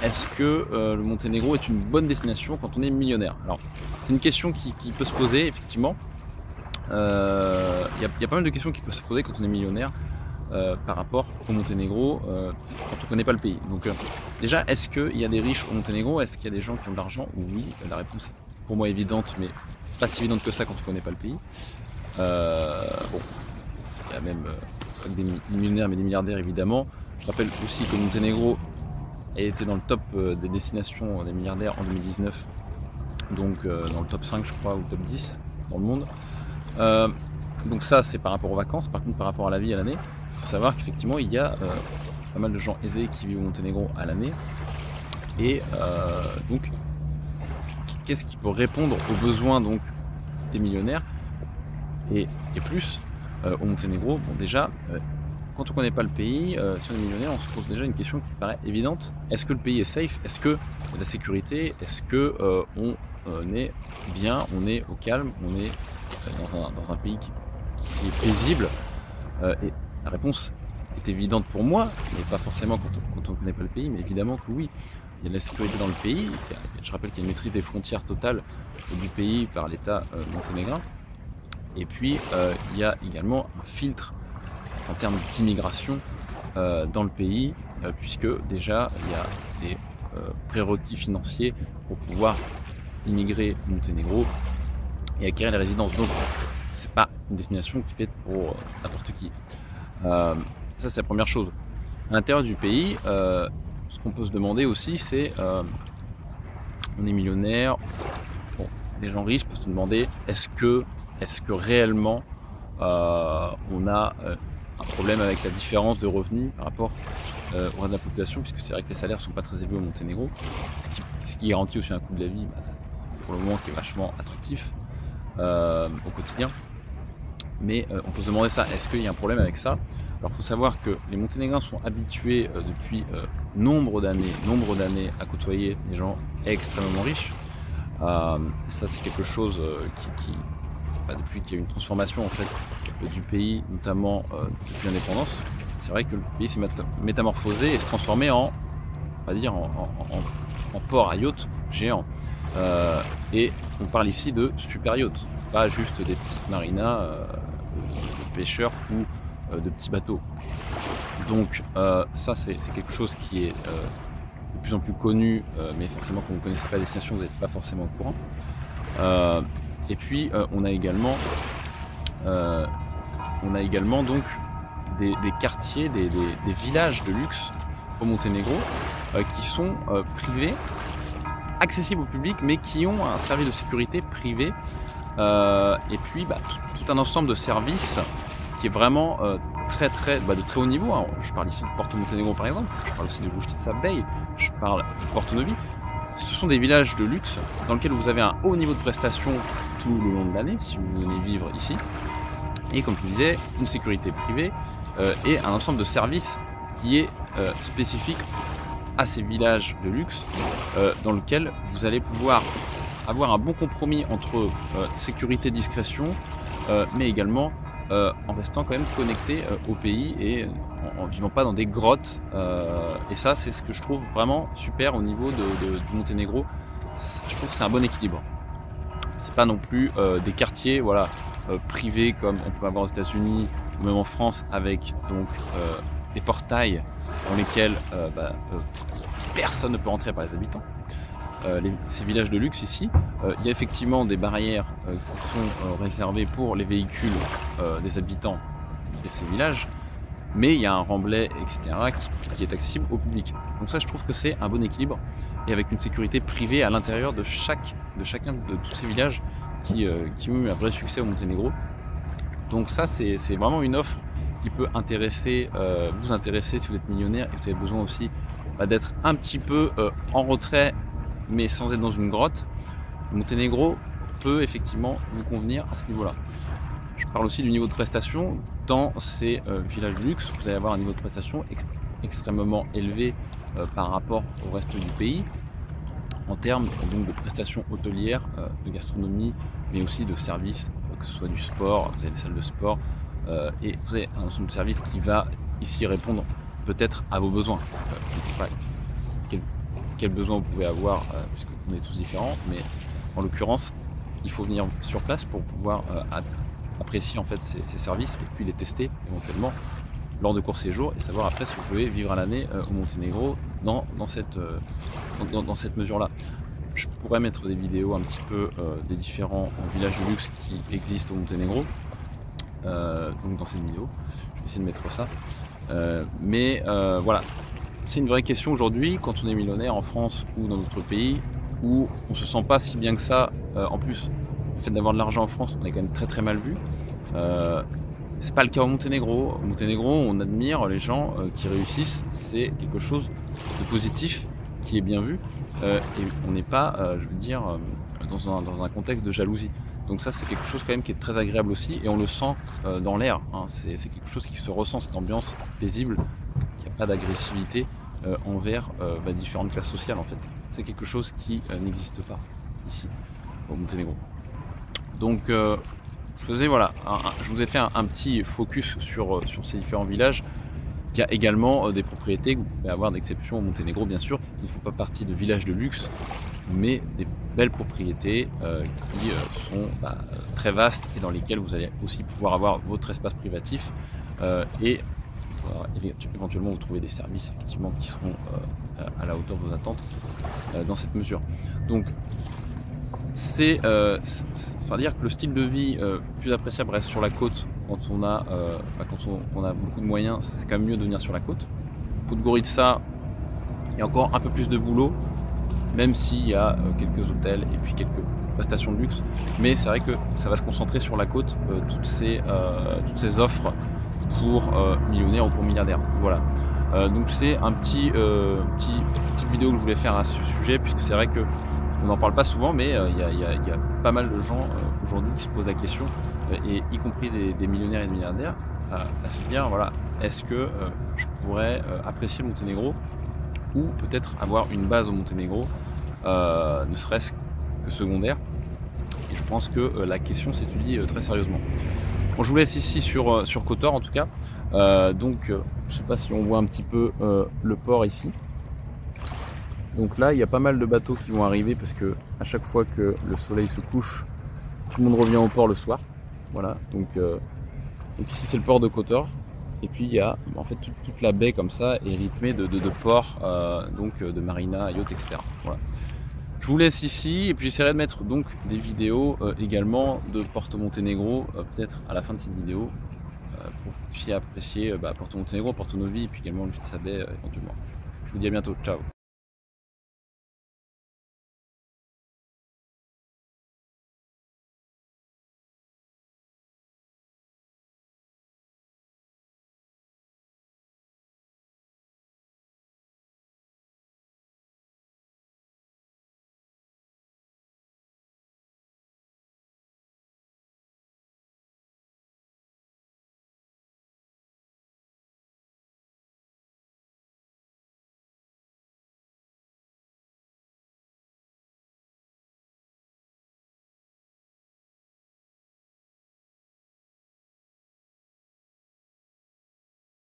est-ce que le Monténégro est une bonne destination quand on est millionnaire? Alors, c'est une question qui peut se poser, effectivement. Il y a pas mal de questions qui peuvent se poser quand on est millionnaire par rapport au Monténégro quand on ne connaît pas le pays. Donc, déjà, est-ce qu'il y a des riches au Monténégro? Est-ce qu'il y a des gens qui ont de l'argent? Oui, la réponse est pour moi évidente, mais pas si évidente que ça quand on ne connaît pas le pays. Bon, il y a même des millionnaires, mais des milliardaires évidemment. Je rappelle aussi que le Monténégro a été dans le top des destinations des milliardaires en 2019, donc dans le top 5 je crois, ou top 10 dans le monde. Donc ça c'est par rapport aux vacances. Par contre, par rapport à la vie à l'année, il faut savoir qu'effectivement il y a pas mal de gens aisés qui vivent au Monténégro à l'année. Et donc qu'est-ce qui peut répondre aux besoins donc des millionnaires et plus au Monténégro? Bon, déjà, quand on ne connaît pas le pays, si on est millionnaire, on se pose déjà une question qui paraît évidente. Est-ce que le pays est safe? Est-ce qu'il y a de la sécurité? Est-ce que on est bien, on est au calme, on est dans un pays qui est paisible? Et la réponse est évidente pour moi, mais pas forcément quand on ne connaît pas le pays, mais évidemment que oui. Il y a de la sécurité dans le pays. Je rappelle qu'il y a une maîtrise des frontières totale du pays par l'État monténégrin. Et puis, il y a également un filtre en termes d'immigration dans le pays, puisque déjà, il y a des prérequis financiers pour pouvoir immigrer au Monténégro et acquérir les résidences. Donc, c'est pas une destination qui est faite pour n'importe qui. Ça, c'est la première chose. À l'intérieur du pays, ce qu'on peut se demander aussi, c'est on est millionnaire, bon, les gens riches peuvent se demander est-ce que réellement on a un problème avec la différence de revenus par rapport au reste de la population, puisque c'est vrai que les salaires ne sont pas très élevés au Monténégro, ce qui garantit aussi un coût de la vie pour le moment qui est vachement attractif au quotidien. Mais on peut se demander ça, est-ce qu'il y a un problème avec ça? Alors il faut savoir que les Monténégrins sont habitués depuis nombre d'années à côtoyer des gens extrêmement riches. Ça c'est quelque chose depuis qu'il y a eu une transformation en fait du pays, notamment depuis l'indépendance. C'est vrai que le pays s'est métamorphosé et se transformé en, on va dire, en port à yacht géant. Et on parle ici de super yachts, pas juste des petites marinas de pêcheurs ou de petits bateaux. Donc ça c'est quelque chose qui est de plus en plus connu, mais forcément quand vous ne connaissez pas la destination, vous n'êtes pas forcément au courant. Et puis on a également donc des quartiers, des villages de luxe au Monténégro qui sont privés, accessibles au public, mais qui ont un service de sécurité privé et puis tout un ensemble de services qui est vraiment de très haut niveau. Alors, je parle ici de Porto Monténégro par exemple, je parle aussi de Lustița Bay, je parle de Porto Novi. Ce sont des villages de luxe dans lesquels vous avez un haut niveau de prestation tout le long de l'année si vous venez vivre ici. Et comme je vous disais, une sécurité privée et un ensemble de services qui est spécifique à ces villages de luxe dans lequel vous allez pouvoir avoir un bon compromis entre sécurité, discrétion, mais également en restant quand même connecté au pays et en vivant pas dans des grottes. Et ça, c'est ce que je trouve vraiment super au niveau du Monténégro. Je trouve que c'est un bon équilibre. C'est pas non plus des quartiers privés comme on peut avoir aux États-Unis ou même en France avec donc des portails dans lesquels personne ne peut rentrer par les habitants. Ces villages de luxe ici, il y a effectivement des barrières qui sont réservées pour les véhicules des habitants de ces villages, mais il y a un remblai, etc., qui est accessible au public. Donc ça, je trouve que c'est un bon équilibre, et avec une sécurité privée à l'intérieur de chacun de tous ces villages qui ont eu un vrai succès au Monténégro. Donc ça, c'est vraiment une offre qui peut vous intéresser si vous êtes millionnaire et que vous avez besoin aussi d'être un petit peu en retrait, mais sans être dans une grotte. Le Monténégro peut effectivement vous convenir à ce niveau-là. Je parle aussi du niveau de prestation. Dans ces villages de luxe, vous allez avoir un niveau de prestation extrêmement élevé par rapport au reste du pays, en termes donc, de prestations hôtelières, de gastronomie, mais aussi de services, que ce soit du sport, vous avez des salles de sport, et vous avez un ensemble de services qui va ici répondre peut-être à vos besoins. quels besoins vous pouvez avoir, puisque on est tous différents, mais en l'occurrence, il faut venir sur place pour pouvoir apprécier en fait ces services et puis les tester éventuellement lors de courts séjours et savoir après si vous pouvez vivre à l'année au Monténégro dans cette mesure-là. Je pourrais mettre des vidéos un petit peu des différents villages de luxe qui existent au Monténégro, donc dans cette vidéo, je vais essayer de mettre ça. Voilà, c'est une vraie question aujourd'hui quand on est millionnaire en France ou dans d'autres pays où on se sent pas si bien que ça. En plus, le fait d'avoir de l'argent en France, on est quand même très très mal vu. C'est pas le cas au Monténégro. Au Monténégro, on admire les gens qui réussissent. C'est quelque chose de positif qui est bien vu. Et on n'est pas, je veux dire, dans un contexte de jalousie. Donc ça, c'est quelque chose quand même qui est très agréable aussi. Et on le sent dans l'air. Hein. C'est quelque chose qui se ressent, cette ambiance paisible. Il n'y a pas d'agressivité envers différentes classes sociales en fait. C'est quelque chose qui n'existe pas ici au Monténégro. Donc je vous ai fait un petit focus sur ces différents villages. Il y a également des propriétés que vous pouvez avoir d'exception au Monténégro, bien sûr, qui ne font pas partie de villages de luxe, mais des belles propriétés qui sont très vastes et dans lesquelles vous allez aussi pouvoir avoir votre espace privatif et éventuellement vous trouver des services effectivement qui seront à la hauteur de vos attentes dans cette mesure. Donc dire que le style de vie plus appréciable reste sur la côte quand on a beaucoup de moyens. C'est quand même mieux de venir sur la côte. Podgorica, il y a encore un peu plus de boulot, même s'il y a quelques hôtels et puis quelques prestations de luxe, mais c'est vrai que ça va se concentrer sur la côte, toutes ces offres pour millionnaires ou pour milliardaires. Voilà. Donc c'est un petite vidéo que je voulais faire à ce sujet, puisque c'est vrai que on n'en parle pas souvent, mais il y a pas mal de gens aujourd'hui qui se posent la question, et y compris des millionnaires et des milliardaires, à se dire voilà, est-ce que je pourrais apprécier le Monténégro ou peut-être avoir une base au Monténégro, ne serait-ce que secondaire. Et je pense que la question s'étudie très sérieusement. Bon, je vous laisse ici sur Kotor en tout cas. Je sais pas si on voit un petit peu le port ici. Donc là, il y a pas mal de bateaux qui vont arriver parce que à chaque fois que le soleil se couche, tout le monde revient au port le soir. Voilà. Donc ici c'est le port de Kotor. Et puis il y a en fait toute la baie comme ça est rythmée de ports, de marina, yacht, etc. Voilà. Je vous laisse ici et puis j'essaierai de mettre donc des vidéos également de Porto Montenegro, peut-être à la fin de cette vidéo, pour que vous puissiez apprécier Porto Montenegro, Porto Novi et puis également juste sa baie éventuellement. Je vous dis à bientôt, ciao.